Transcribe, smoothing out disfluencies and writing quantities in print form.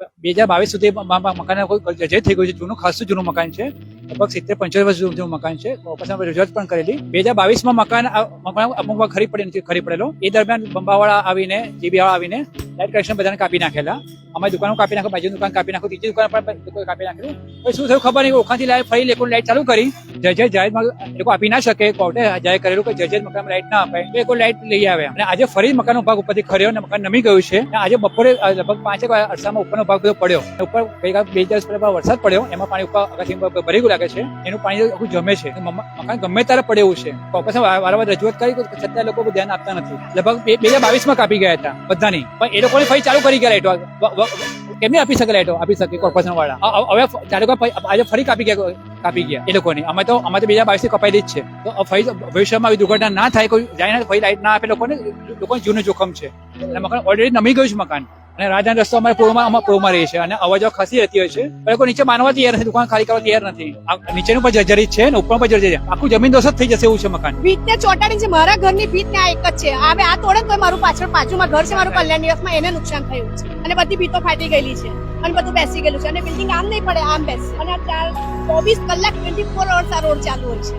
2022 સુધી મકાન કોઈ જજે થઈ ગયું છે. જૂનું ખાસું જૂનું મકાન છે, લગભગ 70-75 વર્ષ જૂનું મકાન છે. પછી રજૂઆત પણ કરેલી. 2022 મકાન અમુક વાર ખરી પડેલો. એ દરમિયાન બંબાવાળા આવીને જીબી વાળા આવીને લાઇટ કનેક્શન બધાને કાપી નાખેલા. અમારી દુકાનો કાપી નાખો, બાજુ દુકાન કાપી નાખો, ત્રીજી દુકાન પણ કાપી નાખેલું. પછી શું થયું ખબર નહીં, ઓખાથી ફરી લોકો લાઇટ ચાલુ કરી. જજે જાહેરમાં એ લોકો આપી ના શકે, કોર્ટે જાહેર કરેલું કે જજે મકાન લાઇટ ના અપાય, તો એ લોકો લાઇટ લઈ આવ્યા. અને આજે ફરી મકાનનો ભાગ ઉપરથી ખર્યો અને મકાન નમી ગયું છે. આજે બપોરે લગભગ 5 અરસામાં ઉપરનો ભાગ બધો પડ્યો. ઉપર ગઈકાલ 2 દિવસ પહેલા વરસાદ પડ્યો, એમાં પાણી ઉપર અગાસી ભરી ગયું લાગે છે. એનું પાણી આખું જમે છે. મકાન ગમે ત્યારે પડે એવું છે. કોર્પોરેશન વારંવાર રજૂઆત કરી, છતાં લોકો ધ્યાન આપતા નથી. લગભગ 2022 માં કાપી ગયા હતા બધાની, પણ એ લોકોને ફરી ચાલુ કરી ગયા લાઈટો. કેમ આપી શકે લાઈટો? આપી શકે કોર્પોરેશન વાળા. હવે ચાલુ આજે ફરી કાપી ગયા એ લોકોની. અમે તો 2022 થી કપાયેલી જ છે. તો ફરી ભવિષ્યમાં આવી દુર્ઘટના ના થાય, કોઈ જાય ફરી લાઈટ ના આપે લોકોને જૂનું જોખમ છે. અને મકાન ઓલરેડી નમી ગયું છે મકાન. અને રાજધાની રસ્તો અમારે પૂર્વમાં રહી છે અને અવાજો ખાસી રહેતી હોય છે. પણ લોકો નીચે માનવા તૈયાર નથી, દુકાન ખાલી કરવા તૈયાર નથી. નીચેનું પણ જર્જરિત છે ને ઉપર પણ જર્જરિત. આખું જમીન દોષ જ થઈ જશે એવું છે મકાન. ભીતને ચોટાડી છે. મારા ઘરની ભીત ને આ એક જ છે. હવે આ તોડે તો મારું બાજુમાં ઘર છે, મારું કલ્યાણ નિવાસમાં, એને નુકસાન થયું છે. અને બધી ભીતો ફાટી ગયેલી છે અને બધું બેસી ગયેલું છે. અને બિલ્ડિંગ આમ નહીં પડે, આમ બેસે. અને 24 કલાક 24 અવર્સ આ રોડ ચાલુ હોય છે.